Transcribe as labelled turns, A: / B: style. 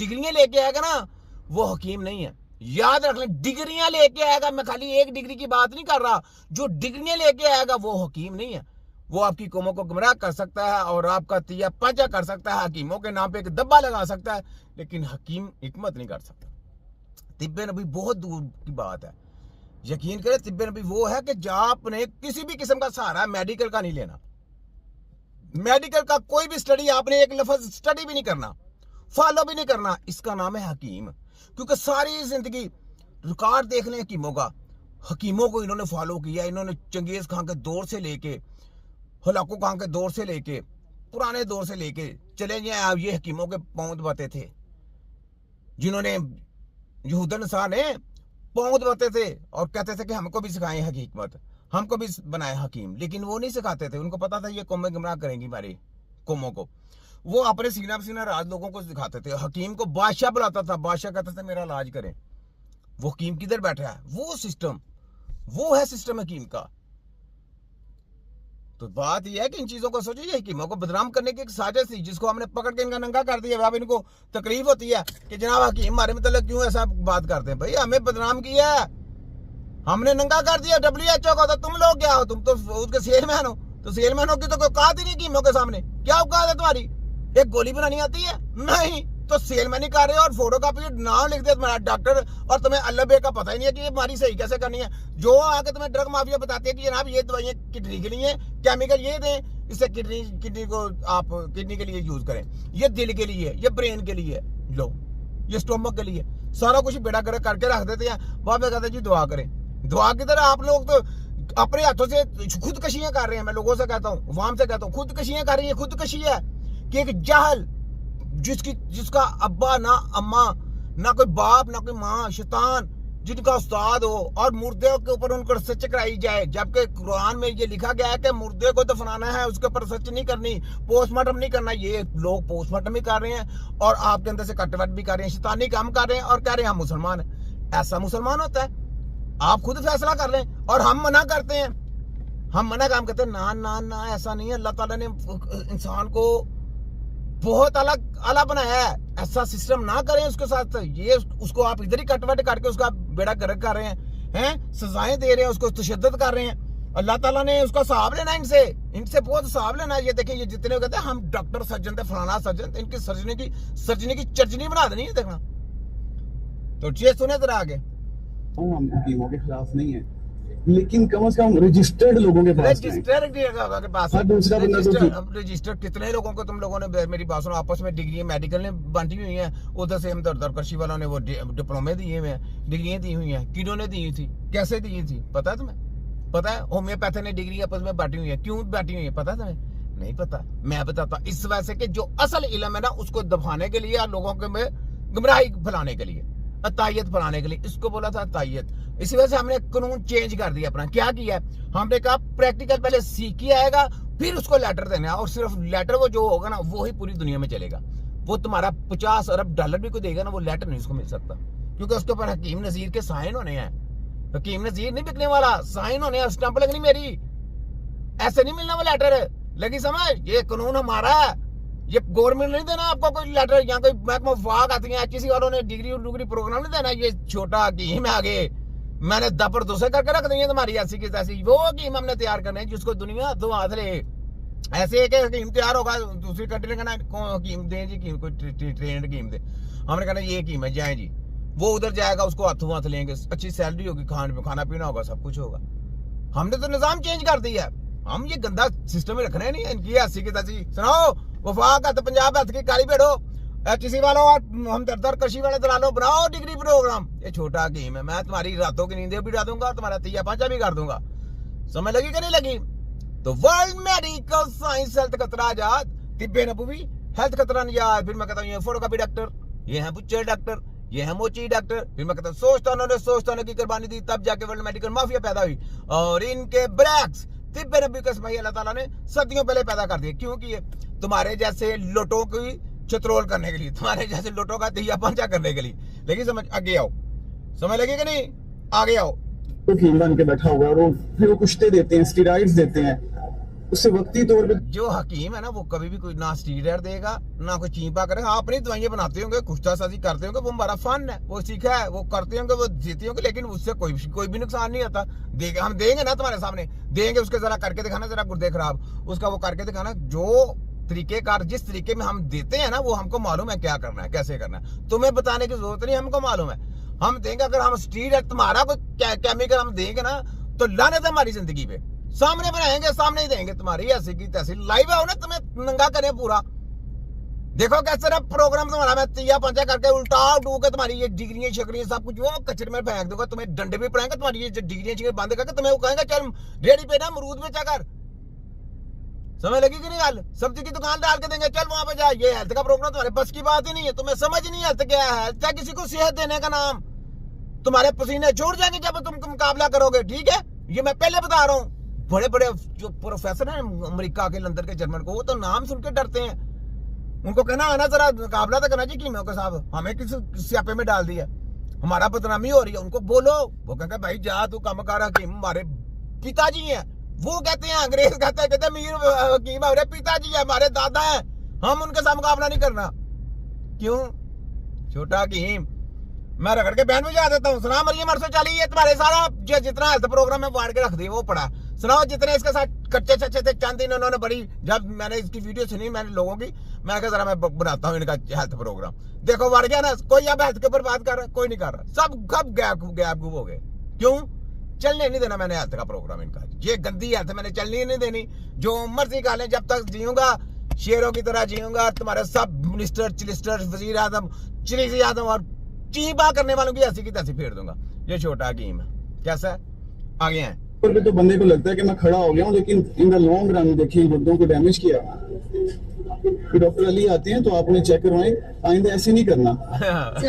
A: डिग्रियां लेके आएगा ना वो हकीम नहीं है। याद रख लें, डिग्रियां लेके आएगा, मैं खाली एक डिग्री की बात नहीं कर रहा, जो डिग्रियां लेके आएगा वो हकीम नहीं है। वो आपकी कौमों को गुमराह कर सकता है और आपका तिया पांचा कर सकता है, हकीमों के नाम पे एक दब्बा लगा सकता है, लेकिन हकीम हिकमत नहीं कर सकता। तिब्बे नबी बहुत दूर की बात है। यकीन करें, तिब्बे नबी वो है कि जहां आपने किसी भी किस्म का सहारा मेडिकल का नहीं लेना, मेडिकल का कोई भी स्टडी आपने एक लफ्ज स्टडी भी नहीं करना, फॉलो भी नहीं करना, इसका नाम है हकीम। क्योंकि सारी जिंदगी रिकॉर्ड देख लें हकीमों का, हकीमों को इन्होंने फॉलो किया। इन्होंने चंगेज खान के दौर से लेके, हलाकू खान के दौर से लेके, पुराने दौर से लेके चले जाए, ये हकीमों के पौंद बाते थे, जिन्होंने यहूदन शाह ने पौंद बाते थे और कहते थे कि हमको भी सिखाएं हकीकत, हमको भी बनाए हकीम, लेकिन वो नहीं सिखाते थे। उनको पता था ये कौमें गुमराह करेंगी हमारी कौमों को। वो अपने सीना सीना राज लोगों को सिखाते थे। हकीम को बादशाह बुलाता था, बादशाह कहता था मेरा इलाज करें। वो हकीम किधर बैठा है? वो सिस्टम, वो है सिस्टम हकीम का। तो बात यह है कि इन चीजों को सोचिए, हकीमों को बदनाम करने की एक साजिश थी, जिसको हमने पकड़ के इनका नंगा कर दिया। अब इनको तकलीफ होती है कि जनाब हकीम हमारे मतलब क्यों ऐसा बात करते हैं। भाई हमें बदनाम किया है, हमने नंगा कर दिया WHO को। तो तुम लोग क्या हो? तुम तो उसके सेलमैन हो। तो सेलमैन हो की तो कोई औकात ही नहीं हकीमों के सामने। क्या औकात है तुम्हारी? एक गोली बनानी आती है? नहीं। तो सेलमैन ही कर रहे हो और फोटो कॉपी नाम लिख दिया तुम्हारा डॉक्टर, और तुम्हें अल्लाह बे का पता ही नहीं है कि ये बीमारी सही कैसे करनी है। जो आके तुम्हें ड्रग माफिया बताते हैं कि जनाब ये दवाइयां किडनी के लिए, केमिकल ये दें, इससे किडनी को आप किडनी के लिए यूज करें, ये दिल के लिए, ये ब्रेन के लिए, लो ये स्टोमक के लिए, सारा कुछ बेड़ा गर्क करके रख देते हैं। वहां पे कहते हैं जी दुआ करें। दुआ की तरह आप लोग तो अपने हाथों से खुदकशियां कर रहे हैं। मैं लोगों से कहता हूँ, वाम से कहता हूँ, खुदकशियां कर रही है। खुदकशी है कि एक जाहल जिसका अब्बा ना अम्मा, ना कोई बाप, ना कोई माँ, शैतान जिनका उस्ताद हो, और मुर्दे के ऊपर उनको सच कराई जाए। जबकि कुरान में ये लिखा गया है कि मुर्दे को दफनाना है, उसके ऊपर सच नहीं करनी, पोस्टमार्टम नहीं करना। ये लोग पोस्टमार्टम भी कर रहे हैं और आपके अंदर से कटवट भी कर रहे हैं, शैतानी काम कर रहे हैं और कह रहे हैं हम मुसलमान हैं। ऐसा मुसलमान होता है? आप खुद फैसला कर लें और हम मना करते हैं। हम मना काम करते हैं, ना ना ना ऐसा नहीं है। अल्लाह ताला ने इंसान को बहुत अलग बनाया है, ऐसा सिस्टम ना करें उसके साथ। ये उसको आप इधर ही कटवट करके उसका बेड़ा गर्क कर रहे हैं, सजाएं दे रहे हैं, उसको तशद्दुद कर रहे हैं। अल्लाह ताला ने उसका हिसाब लेना, इनसे बहुत हिसाब लेना। ये देखिए, ये जितने कहते हैं हम डॉक्टर सर्जन थे, फलाना सर्जन, इनकी सर्जनी की चर्चनी बना देनी है। देखना तो ये सुने जरा आगे।
B: हम हकीमों के खिलाफ नहीं है, लेकिन कम से कम रजिस्टर्ड लोगों के पास
A: रजिस्टर्ड कितने लोगों को तुम लोगों ने, मेरी बात सुनो, आपस में डिग्री मेडिकल ने बांटी हुई हैं। उधर से हम दरकर्शी वालों ने वो डिप्लोमे दिए हुए हैं, डिग्रियां दी हुई हैं। किन्हों ने दी थी, कैसे दी थी, पता है तुम्हें? पता है? होम्योपैथी ने डिग्री आपस में बांटी हुई है। क्यों बांटी हुई है पता है तुम्हें? नहीं पता। मैं बताता, इस वजह से कि जो असल इल्म है ना उसको दबाने के लिए, लोगों के में गुमराही फैलाने के लिए, अतायत फैलाने के लिए, इसको बोला था अतायत। इसी वजह से हमने कानून चेंज कर दिया अपना। क्या किया? हमने कहा प्रैक्टिकल पहले सीख के आएगा, फिर उसको लेटर देना, और सिर्फ लेटर वो जो होगा ना वो ही पूरी दुनिया में चलेगा। वो तुम्हारा 50 अरब डॉलर भी कोई देगा ना, वो लेटर नहीं उसको मिल सकता, क्योंकि उसके ऊपर हकीम नजीर के साइन होने हैं। हकीम नजीर नहीं बिकने वाला, साइन होने हैं, स्टंप लगनी मेरी, ऐसे नहीं मिलना वो लेटर। लगी समझ? ये कानून हमारा है, ये गवर्नमेंट नहीं देना आपको कोई लेटर। यहाँ कोई महकमा वफाक आती है, किसी वालों ने डिग्री प्रोग्राम नहीं देना। ये छोटा हकीम है, आगे मैंने दपर दूसरे करके रख दी है तुम्हारी ऐसी की तैसी। वो हकीम हमने तैयार करने जिसको दुनिया दो हाथ ले। ऐसे एक हकीम तैयार होगा, दूसरी कंट्री ने कहना हकीम दे जी, कोई ट्रेंड हकीम दे। हमने कहना ये हकीम है, जाए जी। वो उधर जाएगा, उसको हाथों हाथ लेंगे, अच्छी सैलरी होगी, खाना पीना होगा, सब कुछ होगा। हमने तो निजाम चेंज कर दिया है। हम ये गंदा सिस्टम ही रखना नहीं है। इनकी ऐसी की तैसी सुनाओ, वफाक हथ पंजाब हथ की काली बैठो, किसी वालों हम दर कृषि वाले दलालों बनाओ डिग्री प्रोग्राम। ये छोटा हकीम है, मैं तुम्हारी रातों की नींदें भी उड़ा दूंगा, तुम्हारा तिया पांचा भी कर दूंगा। समझ लगी कि नहीं लगी? तो वर्ल्ड मेडिकल साइंस हेल्थ खतरा आजाद, तिब्बे नबवी हेल्थ खतरा निजात। फिर मैं कहता हूँ ये फोटोकॉपी डॉक्टर, ये है बुच्चे डॉक्टर, ये है मोची डॉक्टर। फिर मैं कहता हूँ सोचतानों की कुर्बानी दी, तब जाके वर्ल्ड मेडिकल माफिया पैदा हुई। और इनके ब्रैक्स तिब्बे नबी का इसमाई अल्लाह ताला ने सदियों पहले पैदा कर दिए। क्यों किए? तुम्हारे जैसे लोटों की चतरोल करने के लिए, तुम्हारे जैसे लोटों का दिया पंचा करने के लिए। लेकिन समझ आगे आओ, समझ लगे कि नहीं? आगे आओ।
B: तो कीम बन के बैठा हुआ है, और फिर वो कुश्ते देते हैं, स्टेरॉइड्स देते हैं, उससे वक्ती तौर पे
A: जो हकीम है ना वो कभी भी कोई ना स्टीरॉयड देगा ना कोई चीपा करेगा। हाँ, अपनी दवाइयां बनाते होंगे, कुश्तासाजी करते होंगे, वो हमारा फन है, वो सीखा है, वो करते होंगे, वो जीते होंगे, लेकिन उससे कोई भी नुकसान नहीं आता। हम देंगे ना तुम्हारे सामने, देंगे, उसके जरा करके दिखाना, जरा गुर्दे खराब उसका वो करके दिखाना। जो तरीकेकार जिस तरीके में हम देते हैं ना, वो हमको मालूम है क्या करना है, कैसे करना है। तुम्हें बताने की जरूरत नहीं, हमको मालूम है, हम देंगे। अगर हम स्टीरॉयड तुम्हारा कोई केमिकल हम देंगे ना, तो लानत है हमारी जिंदगी पे। सामने बनाएंगे, सामने ही देंगे तुम्हारी ऐसी की तैसी। लाइव आओ ना, तुम्हें नंगा करें पूरा। देखो कैसे ना प्रोग्राम तुम्हारा, मैं तिया पंचा करके उल्टा डू के तुम्हारी ये डिग्रियां शकरियां सब कुछ वो कचरे में फेंक दूंगा। तुम्हें डंडे भी पड़ेंगे, तुम्हारी ये डिग्रियां शिग्रियां बंद करके तुम्हें वो कहेंगे चल रेडी पे ना अमरूद बेचा कर। समझ लगी कि नहीं गल? सब्जी की दुकान डाल के देंगे, चल वहां पे जा। ये हेल्थ का प्रोग्राम तुम्हारे बस की बात ही नहीं है, तुम्हें समझ नहीं हेल्थ क्या है। हेल्थ है किसी को सेहत देने का नाम। तुम्हारे पसीने छोड़ जाएंगे जब तुम मुकाबला करोगे, ठीक है? ये मैं पहले बता रहा हूँ। बड़े बड़े जो प्रोफेसर हैं अमेरिका के, लंदन के, जर्मन को, वो तो नाम सुन के डरते हैं। उनको कहना आना जरा मुकाबला तो करना चाहिए कीमियों के साथ, हमें किस स्यापे में डाल दिया, हमारा बदनामी हो रही है। उनको बोलो, वो कहेंगे भाई जा तू कम कर। हकीम हमारे पिताजी हैं, वो कहते हैं, अंग्रेज कहते हैं मीर हकीम हमारे पिताजी है, हमारे दादा है, हम उनके साथ मुकाबला नहीं करना। क्यों? छोटा हकीम मैं रगड़ के बहन में जा देता हूँ। सुना मरियम अरसो चली है तुम्हारे सारा जितना हेल्थ प्रोग्राम है वाड़ के रख दिया, वो पड़ा। सुनाओ जितने इसके साथ कच्चे चच्चे थे चंद दिन उन्होंने बड़ी, जब मैंने इसकी वीडियो सुनी मैंने लोगों की, मैं कहा जरा मैं बनाता हूँ इनका हेल्थ प्रोग्राम। देखो बढ़ गया ना, कोई अब हेल्थ के ऊपर बात कर रहा है? कोई नहीं कर रहा, सब कब गैप गुब हो गए। क्यों? चलने नहीं देना मैंने हेल्थ का प्रोग्राम इनका। ये गंदी हेल्थ मैंने चलनी नहीं देनी। जो मर्जी खा लें, जब तक जीऊंगा शेरों की तरह जीऊंगा। तुम्हारे सब मिनिस्टर चिलिस्टर वजीर आजम चिलीजी आजम और चीबा करने वालों की ऐसी की तैसी फेर दूंगा। ये छोटा हकीम है, कैसा है? आगे हैं
B: तौर पे तो बंदे को लगता है कि मैं खड़ा हो गया हूँ, लेकिन इन द लॉन्ग रन देखिए गुर्दों को डैमेज किया। फिर डॉक्टर अली आते हैं तो आप उन्हें चेक करवाएं, आइंदा ऐसे नहीं करना।